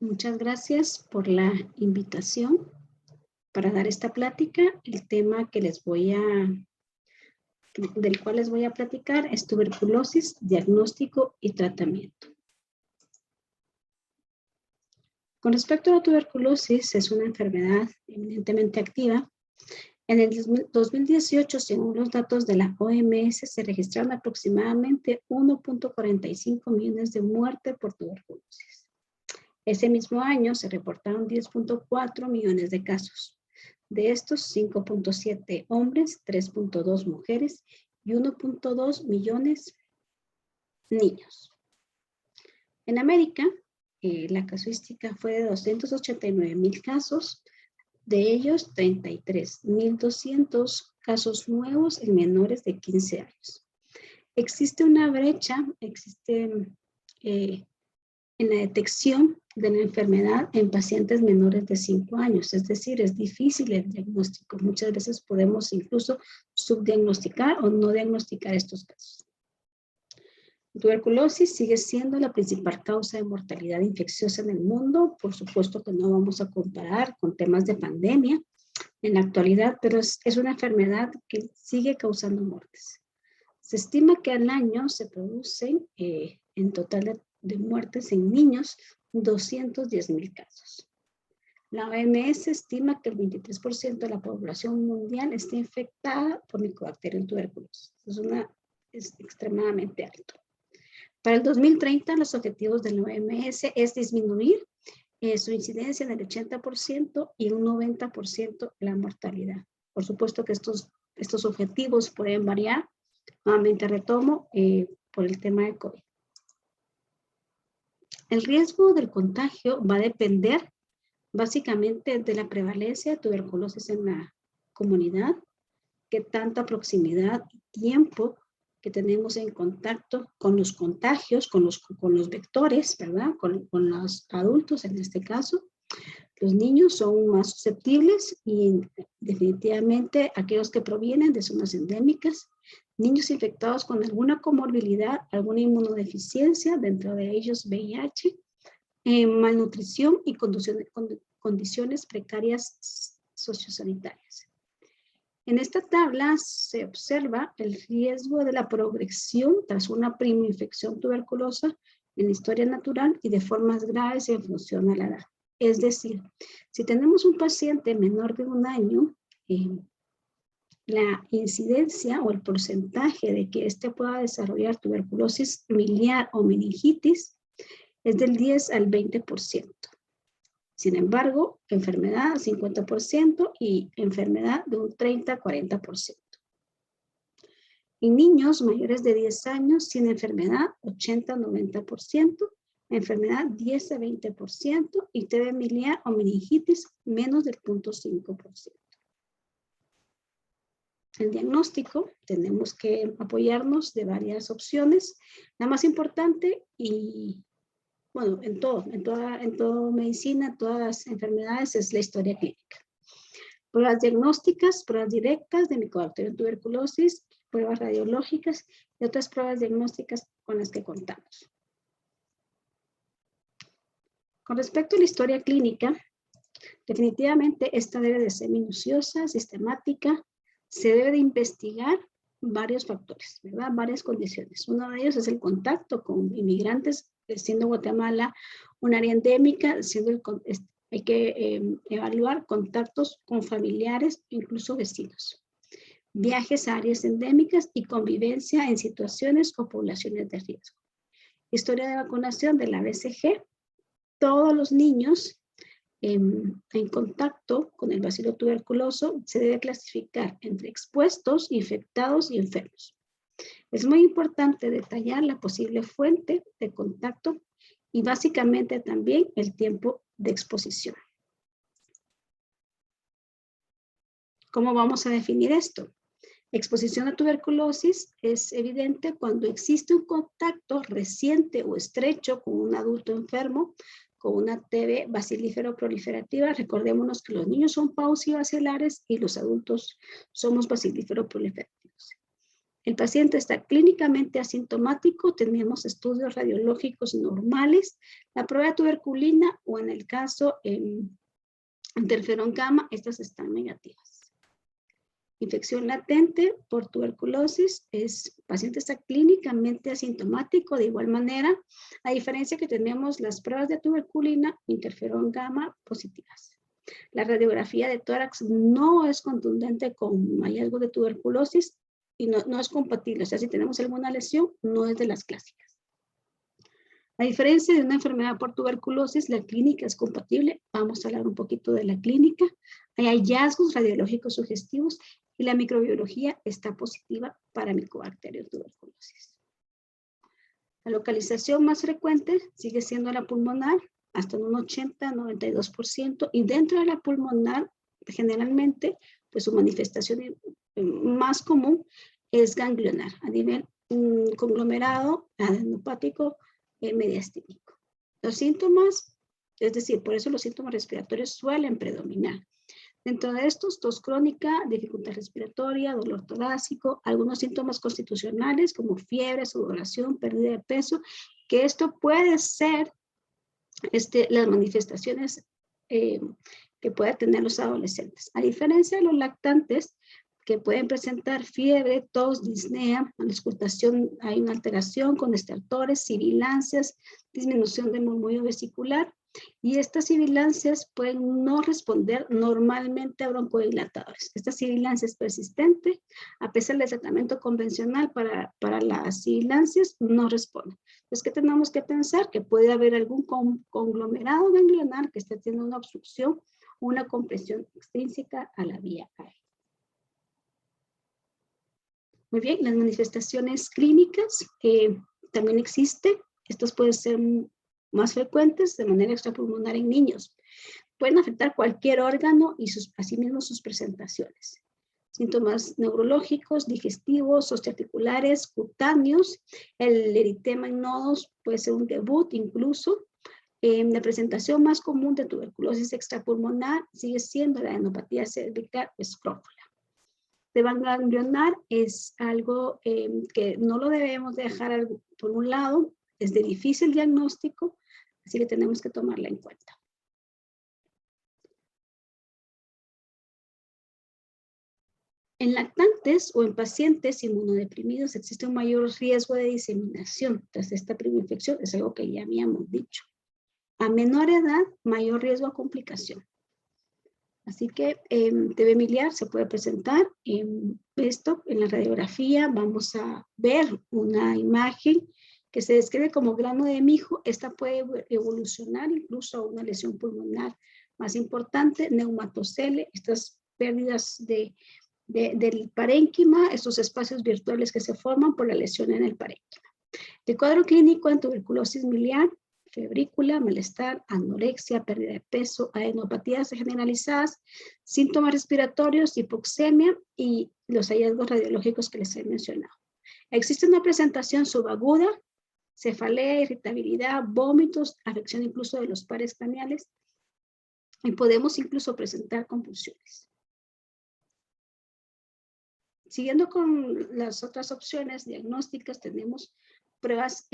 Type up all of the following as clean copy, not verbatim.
Muchas gracias por la invitación para dar esta plática. El tema que del cual les voy a platicar es tuberculosis, diagnóstico y tratamiento. Con respecto a la tuberculosis, es una enfermedad eminentemente activa. En el 2018, según los datos de la OMS, se registraron aproximadamente 1.45 millones de muertes por tuberculosis. Ese mismo año se reportaron 10.4 millones de casos. De estos, 5.7 hombres, 3.2 mujeres y 1.2 millones niños. En América, la casuística fue de 289,000 casos, de ellos 33,200 casos nuevos en menores de 15 años. Existe una brecha, en la detección de la enfermedad en pacientes menores de 5 años, es decir, es difícil el diagnóstico. Muchas veces podemos incluso subdiagnosticar o no diagnosticar estos casos. La tuberculosis sigue siendo la principal causa de mortalidad infecciosa en el mundo. Por supuesto que no vamos a comparar con temas de pandemia en la actualidad, pero es una enfermedad que sigue causando muertes. Se estima que al año se producen en total de muertes en niños 210,000 casos. La OMS estima que el 23% de la población mundial está infectada por Mycobacterium tuberculosis. Es extremadamente alto. Para el 2030, los objetivos de la OMS es disminuir su incidencia del 80% y un 90% la mortalidad. Por supuesto que estos objetivos pueden variar. Nuevamente retomo por el tema de COVID. El riesgo del contagio va a depender básicamente de la prevalencia de tuberculosis en la comunidad, qué tanta proximidad y tiempo que tenemos en contacto con los contagios, con los vectores, ¿verdad? Con los adultos en este caso. Los niños son más susceptibles y definitivamente aquellos que provienen de zonas endémicas, niños infectados con alguna comorbilidad, alguna inmunodeficiencia, dentro de ellos VIH, malnutrición y condiciones precarias sociosanitarias. En esta tabla se observa el riesgo de la progresión tras una primoinfección tuberculosa en la historia natural y de formas graves en función a la edad. Es decir, si tenemos un paciente menor de 1 año, la incidencia o el porcentaje de que éste pueda desarrollar tuberculosis miliar o meningitis es del 10 al 20%. Sin embargo, enfermedad 50% y enfermedad de un 30 a 40%. En niños mayores de 10 años sin enfermedad 80 a 90%, enfermedad 10 a 20% y TB miliar o meningitis menos del 0.5%. El diagnóstico, tenemos que apoyarnos de varias opciones. La más importante y, bueno, en toda medicina, todas las enfermedades es la historia clínica. Pruebas diagnósticas, pruebas directas de Mycobacterium tuberculosis, pruebas radiológicas y otras pruebas diagnósticas con las que contamos. Con respecto a la historia clínica, definitivamente esta debe de ser minuciosa, sistemática. Se debe de investigar varios factores, ¿verdad? Varias condiciones. Uno de ellos es el contacto con inmigrantes, siendo Guatemala un área endémica, hay que evaluar contactos con familiares, incluso vecinos. Viajes a áreas endémicas y convivencia en situaciones o poblaciones de riesgo. Historia de vacunación de la BCG. Todos los niños en contacto con el bacilo tuberculoso se debe clasificar entre expuestos, infectados y enfermos. Es muy importante detallar la posible fuente de contacto y básicamente también el tiempo de exposición. ¿Cómo vamos a definir esto? Exposición a tuberculosis es evidente cuando existe un contacto reciente o estrecho con un adulto enfermo con una TB bacilífero proliferativa. Recordémonos que los niños son paucibacilares y los adultos somos bacilífero proliferativos. El paciente está clínicamente asintomático, tenemos estudios radiológicos normales, la prueba de tuberculina o en el caso interferón gamma, estas están negativas. Infección latente por tuberculosis es paciente está clínicamente asintomático de igual manera, a diferencia que tenemos las pruebas de tuberculina, interferón gamma positivas. La radiografía de tórax no es contundente con hallazgo de tuberculosis y no es compatible, o sea, si tenemos alguna lesión, no es de las clásicas. A diferencia de una enfermedad por tuberculosis, la clínica es compatible. Vamos a hablar un poquito de la clínica. Hay hallazgos radiológicos sugestivos y la microbiología está positiva para Mycobacterium tuberculosis. La localización más frecuente sigue siendo la pulmonar, hasta un 80-92%, y dentro de la pulmonar, generalmente, pues su manifestación más común es ganglionar, a nivel conglomerado, adenopático, mediastínico. Los síntomas, es decir, por eso los síntomas respiratorios suelen predominar. Dentro de estos, tos crónica, dificultad respiratoria, dolor torácico, algunos síntomas constitucionales como fiebre, sudoración, pérdida de peso, que esto puede ser las manifestaciones que pueden tener los adolescentes. A diferencia de los lactantes, que pueden presentar fiebre, tos, disnea, en la auscultación hay una alteración con estertores, sibilancias, disminución del murmullo vesicular, y estas sibilancias pueden no responder normalmente a broncodilatadores. Esta sibilancia es persistente, a pesar del tratamiento convencional para las sibilancias, no responde. Entonces, ¿qué tenemos que pensar? Que puede haber algún conglomerado ganglionar que esté teniendo una obstrucción o una compresión extrínseca a la vía aérea. Muy bien, las manifestaciones clínicas también existen. Estas pueden ser más frecuentes de manera extrapulmonar en niños. Pueden afectar cualquier órgano y asimismo sus presentaciones. Síntomas neurológicos, digestivos, osteoarticulares, cutáneos. El eritema en nodos puede ser un debut incluso. La presentación más común de tuberculosis extrapulmonar sigue siendo la adenopatía cervical escrófula. De ganglionar es algo que no lo debemos dejar por un lado, es de difícil diagnóstico, así que tenemos que tomarla en cuenta. En lactantes o en pacientes inmunodeprimidos existe un mayor riesgo de diseminación tras esta primera infección, es algo que ya habíamos dicho. A menor edad, mayor riesgo a complicación. Así que TB miliar se puede presentar. Esto en la radiografía vamos a ver una imagen que se describe como grano de mijo. Esta puede evolucionar incluso a una lesión pulmonar más importante, neumatocele, estas pérdidas del parénquima, estos espacios virtuales que se forman por la lesión en el parénquima. El cuadro clínico en tuberculosis miliar: febrícula, malestar, anorexia, pérdida de peso, adenopatías generalizadas, síntomas respiratorios, hipoxemia y los hallazgos radiológicos que les he mencionado. Existe una presentación subaguda, cefalea, irritabilidad, vómitos, afección incluso de los pares craneales, y podemos incluso presentar convulsiones. Siguiendo con las otras opciones diagnósticas, tenemos pruebas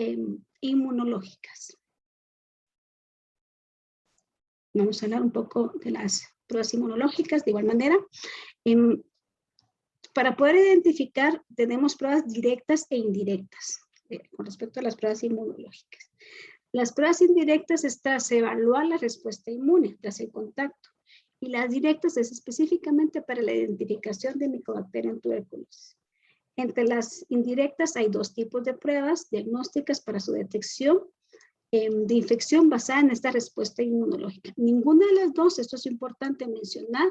inmunológicas. Vamos a hablar un poco de las pruebas inmunológicas de igual manera. Para poder identificar, tenemos pruebas directas e indirectas con respecto a las pruebas inmunológicas. Las pruebas indirectas se evalúa la respuesta inmune tras el contacto, y las directas es específicamente para la identificación de Mycobacterium tuberculosis. Entre las indirectas hay dos tipos de pruebas diagnósticas para su detección de infección basada en esta respuesta inmunológica. Ninguna de las dos, esto es importante mencionar,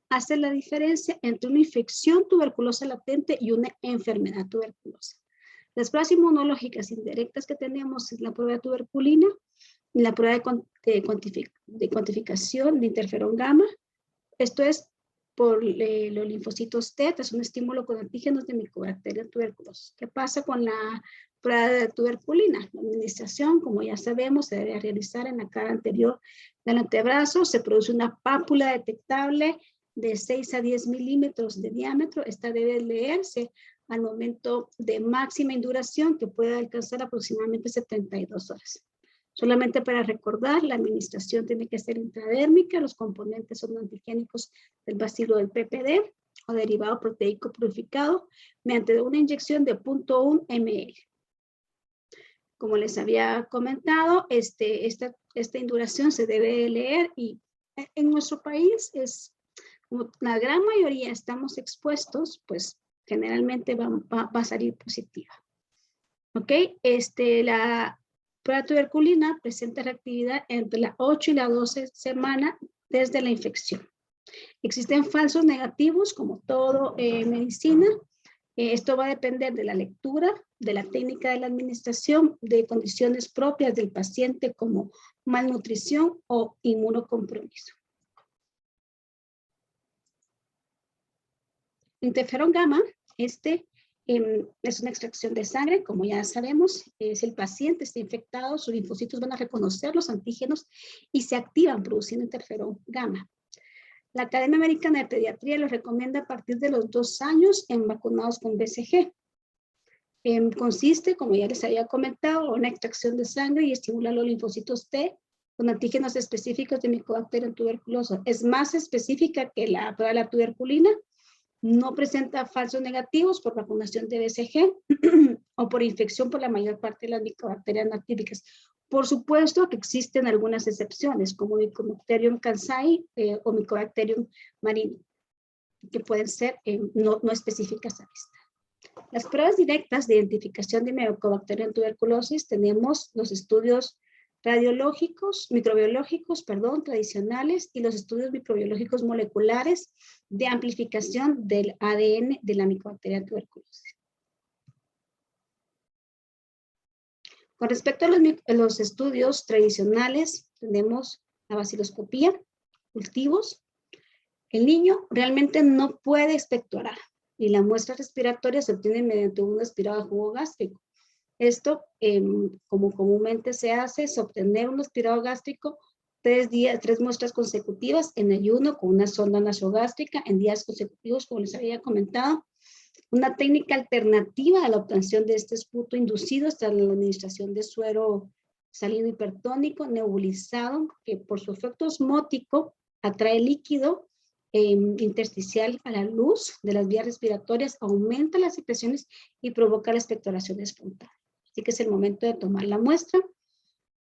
hace la diferencia entre una infección tuberculosa latente y una enfermedad tuberculosa. Las pruebas inmunológicas indirectas que tenemos es la prueba de tuberculina, la prueba de cuantificación de interferón gamma. Esto es por los linfocitos T, es un estímulo con antígenos de Mycobacterium tuberculosis. ¿Qué pasa con la prueba de tuberculina? La administración, como ya sabemos, se debe realizar en la cara anterior del antebrazo. Se produce una pápula detectable de 6 a 10 milímetros de diámetro. Esta debe leerse al momento de máxima induración, que puede alcanzar aproximadamente 72 horas. Solamente para recordar, la administración tiene que ser intradérmica. Los componentes son antigénicos del bacilo del PPD o derivado proteico purificado mediante una inyección de 0.1 ml. Como les había comentado, esta induración se debe leer y en nuestro país es, como la gran mayoría estamos expuestos, pues generalmente va a salir positiva. ¿Ok? La prueba tuberculina presenta reactividad entre la 8 y la 12 semana desde la infección. Existen falsos negativos, como todo en medicina. Esto va a depender de la lectura, de la técnica de la administración, de condiciones propias del paciente como malnutrición o inmunocompromiso. Interferón gamma, es una extracción de sangre, como ya sabemos, si el paciente está infectado, sus linfocitos van a reconocer los antígenos y se activan produciendo interferón gamma. La Academia Americana de Pediatría lo recomienda a partir de los 2 años en vacunados con BCG. Consiste, como ya les había comentado, en una extracción de sangre y estimula los linfocitos T con antígenos específicos de Mycobacterium tuberculosis. Es más específica que la prueba de la tuberculina. No presenta falsos negativos por vacunación de BCG o por infección por la mayor parte de las micobacterias natíficas. Por supuesto que existen algunas excepciones, como Mycobacterium kansai o Mycobacterium marini, que pueden ser no específicas a vista. Las pruebas directas de identificación de Mycobacterium tuberculosis, tenemos los estudios radiológicos, microbiológicos, tradicionales, y los estudios microbiológicos moleculares de amplificación del ADN de la Mycobacterium tuberculosis. Con respecto a los estudios tradicionales, tenemos la baciloscopía, cultivos. El niño realmente no puede expectorar y la muestra respiratoria se obtiene mediante un aspirado de jugo gástrico. Esto, como comúnmente se hace, es obtener un aspirado gástrico 3 muestras consecutivas en ayuno con una sonda nasogástrica en días consecutivos, como les había comentado. Una técnica alternativa a la obtención de este esputo inducido está la administración de suero salino hipertónico nebulizado, que por su efecto osmótico atrae líquido intersticial a la luz de las vías respiratorias, aumenta las secreciones y provoca la expectoración espontánea. Así que es el momento de tomar la muestra.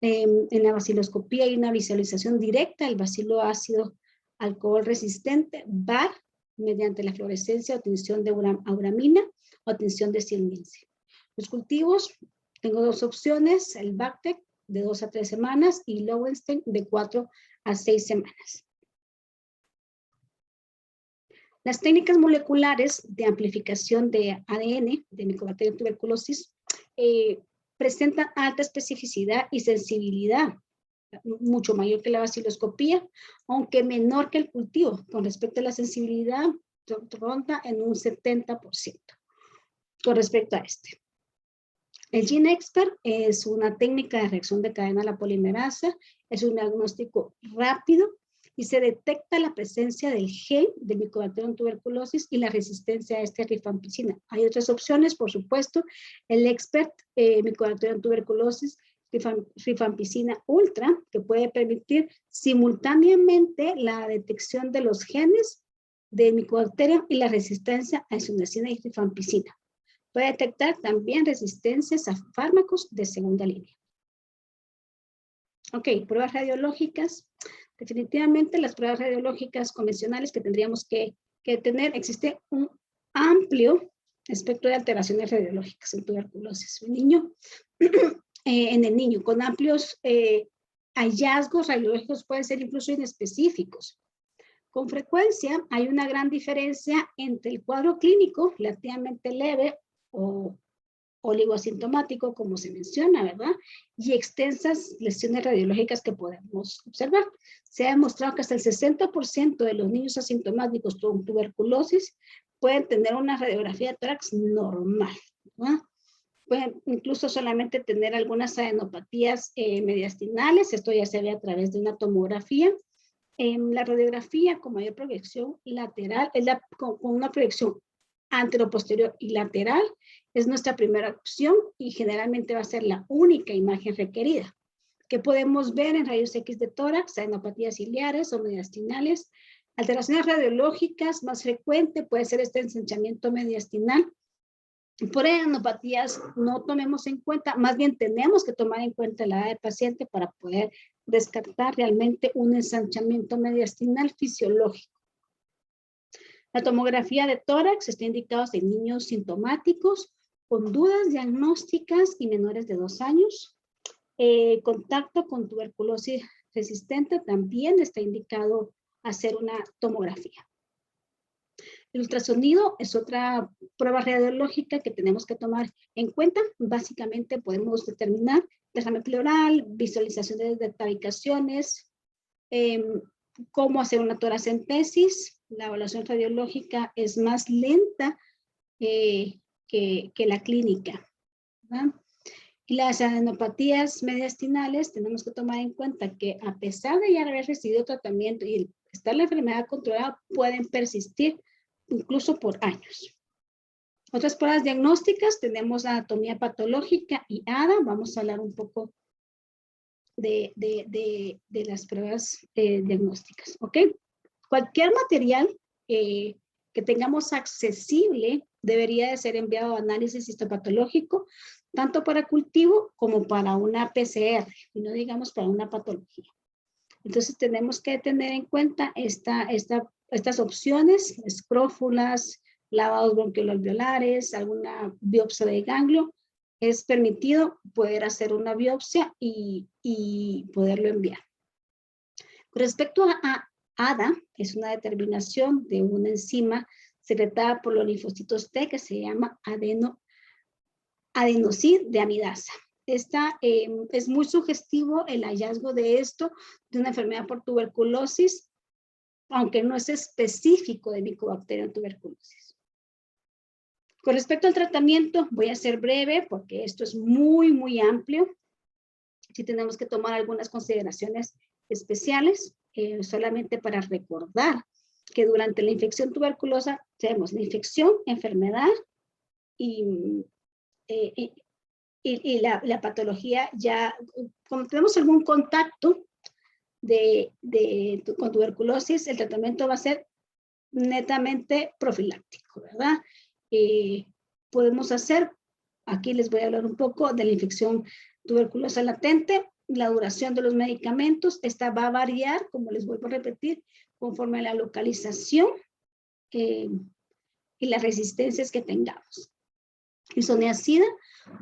En la baciloscopía hay una visualización directa del bacilo ácido alcohol resistente, BAR, mediante la fluorescencia o tinción de auramina o tinción de silmince. Los cultivos, tengo 2 opciones, el Bactec de 2 a 3 semanas y Lowenstein de 4 a 6 semanas. Las técnicas moleculares de amplificación de ADN de Mycobacterium tuberculosis presentan alta especificidad y sensibilidad, mucho mayor que la baciloscopía, aunque menor que el cultivo. Con respecto a la sensibilidad, ronda en un 70% con respecto a este. El GeneXpert es una técnica de reacción de cadena a la polimerasa, es un diagnóstico rápido y se detecta la presencia del gen de Mycobacterium tuberculosis y la resistencia a rifampicina. Hay otras opciones, por supuesto, el Expert Mycobacterium tuberculosis rifampicina ultra, que puede permitir simultáneamente la detección de los genes de Mycobacterium y la resistencia a isoniazida y rifampicina. Puede detectar también resistencias a fármacos de segunda línea. Ok, pruebas radiológicas. Definitivamente las pruebas radiológicas convencionales que tendríamos que tener, existe un amplio espectro de alteraciones radiológicas en tuberculosis. En el niño, con amplios hallazgos radiológicos pueden ser incluso inespecíficos. Con frecuencia hay una gran diferencia entre el cuadro clínico relativamente leve o oligoasintomático, como se menciona, ¿verdad? Y extensas lesiones radiológicas que podemos observar. Se ha demostrado que hasta el 60% de los niños asintomáticos con tuberculosis pueden tener una radiografía de tórax normal, ¿verdad? Pueden incluso solamente tener algunas adenopatías mediastinales, esto ya se ve a través de una tomografía. La radiografía con mayor proyección lateral, con una proyección anteroposterior y lateral, es nuestra primera opción y generalmente va a ser la única imagen requerida. Que podemos ver en rayos X de tórax, adenopatías ciliares o mediastinales. Alteraciones radiológicas más frecuente puede ser este ensanchamiento mediastinal. Por adenopatías no tomemos en cuenta, más bien tenemos que tomar en cuenta la edad del paciente para poder descartar realmente un ensanchamiento mediastinal fisiológico. La tomografía de tórax está indicada en niños sintomáticos con dudas diagnósticas y menores de 2 años. Contacto con tuberculosis resistente también está indicado hacer una tomografía. El ultrasonido es otra prueba radiológica que tenemos que tomar en cuenta. Básicamente podemos determinar derrame pleural, visualizaciones de tabicaciones, cómo hacer una toracentesis. La evaluación radiológica es más lenta que la clínica, ¿verdad? Y las adenopatías mediastinales tenemos que tomar en cuenta que a pesar de ya haber recibido tratamiento y estar la enfermedad controlada, pueden persistir incluso por años. Otras pruebas diagnósticas, tenemos anatomía patológica y ADA. Vamos a hablar un poco de las pruebas diagnósticas, ¿ok? Cualquier material que tengamos accesible debería de ser enviado a análisis histopatológico, tanto para cultivo como para una PCR, y no digamos para una patología. Entonces tenemos que tener en cuenta estas opciones, escrófulas, lavados bronquioloalveolares, alguna biopsia de ganglio. Es permitido poder hacer una biopsia y poderlo enviar. Con respecto a ADA, es una determinación de una enzima secretada por los linfocitos T que se llama adenosín de amidasa. Es muy sugestivo el hallazgo de esto, de una enfermedad por tuberculosis, aunque no es específico de Mycobacterium en tuberculosis. Con respecto al tratamiento, voy a ser breve porque esto es muy, muy amplio. Sí tenemos que tomar algunas consideraciones especiales, solamente para recordar que durante la infección tuberculosa tenemos la infección, enfermedad y la patología. Ya cuando tenemos algún contacto con tuberculosis, el tratamiento va a ser netamente profiláctico, ¿verdad? Podemos hacer, aquí les voy a hablar un poco de la infección tuberculosa latente, la duración de los medicamentos. Esta va a variar, como les vuelvo a repetir, conforme a la localización y las resistencias que tengamos. Isoniazida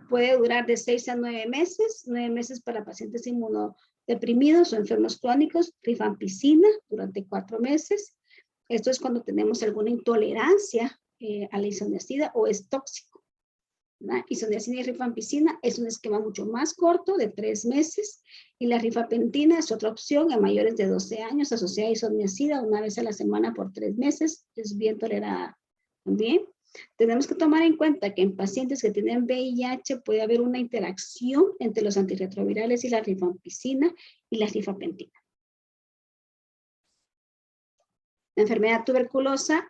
puede durar de 6 a 9 meses, 9 meses para pacientes inmunodeprimidos o enfermos crónicos. Rifampicina durante 4 meses. Esto es cuando tenemos alguna intolerancia a la isoniazida o es tóxico. Isoniazida y rifampicina es un esquema mucho más corto, de 3 meses, y la rifapentina es otra opción en mayores de 12 años, asociada a isoniazida una vez a la semana por 3 meses, es bien tolerada también. Tenemos que tomar en cuenta que en pacientes que tienen VIH puede haber una interacción entre los antirretrovirales y la rifampicina y la rifapentina. La enfermedad tuberculosa,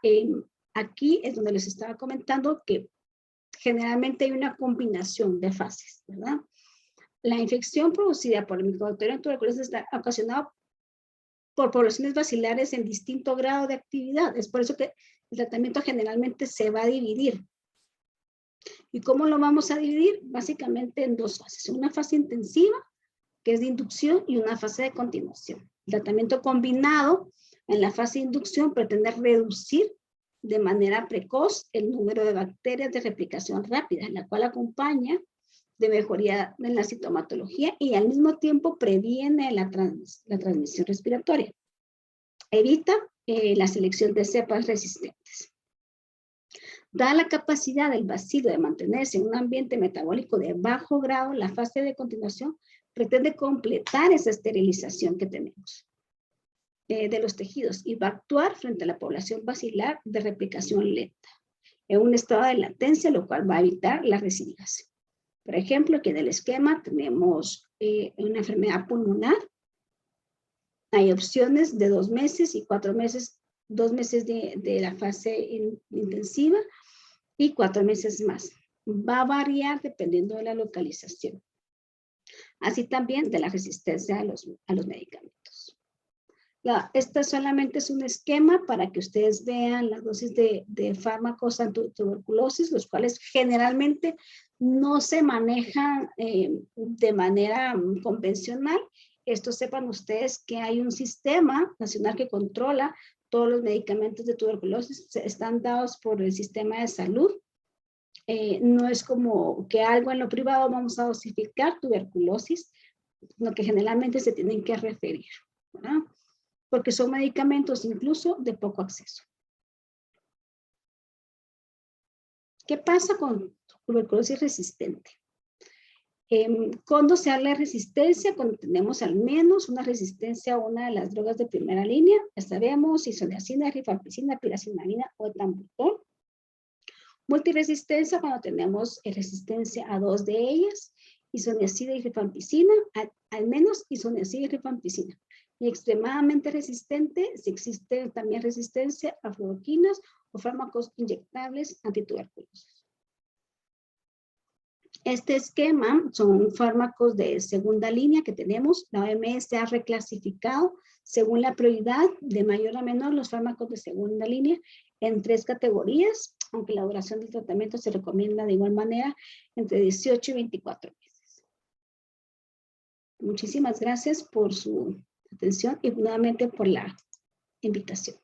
aquí es donde les estaba comentando que generalmente hay una combinación de fases, ¿verdad? La infección producida por el Mycobacterium tuberculosis está ocasionada por poblaciones bacilares en distinto grado de actividad. Es por eso que el tratamiento generalmente se va a dividir. ¿Y cómo lo vamos a dividir? Básicamente en 2 fases. Una fase intensiva, que es de inducción, y una fase de continuación. El tratamiento combinado en la fase de inducción pretende reducir de manera precoz el número de bacterias de replicación rápida, la cual acompaña de mejoría en la sintomatología y al mismo tiempo previene la transmisión respiratoria. Evita la selección de cepas resistentes. Da la capacidad del bacilo de mantenerse en un ambiente metabólico de bajo grado, la fase de continuación pretende completar esa esterilización que tenemos de los tejidos y va a actuar frente a la población bacilar de replicación lenta en un estado de latencia, lo cual va a evitar la recidivación. Por ejemplo, aquí en el esquema tenemos una enfermedad pulmonar. Hay opciones de 2 meses y 4 meses, 2 meses de la fase intensiva y 4 meses más. Va a variar dependiendo de la localización. Así también de la resistencia a los medicamentos. Esta solamente es un esquema para que ustedes vean las dosis de fármacos antituberculosis, los cuales generalmente no se manejan de manera convencional. Esto sepan ustedes que hay un sistema nacional que controla todos los medicamentos de tuberculosis, están dados por el sistema de salud. No es como que algo en lo privado vamos a dosificar tuberculosis, lo que generalmente se tienen que referir, ¿verdad? Porque son medicamentos incluso de poco acceso. ¿Qué pasa con tuberculosis resistente? Cuando se habla de resistencia, cuando tenemos al menos una resistencia a una de las drogas de primera línea, ya sabemos, isoniazida, rifampicina, piracinamida o etambutol. Multiresistencia, cuando tenemos resistencia a 2 de ellas, isoniazida y rifampicina, al menos isoniazida y rifampicina. Y extremadamente resistente, si existe también resistencia a fluoroquinas o fármacos inyectables antituberculosos. Este esquema son fármacos de segunda línea que tenemos. La OMS ha reclasificado según la prioridad de mayor a menor los fármacos de segunda línea en 3 categorías, aunque la duración del tratamiento se recomienda de igual manera entre 18 y 24 meses. Muchísimas gracias por su atención y nuevamente por la invitación.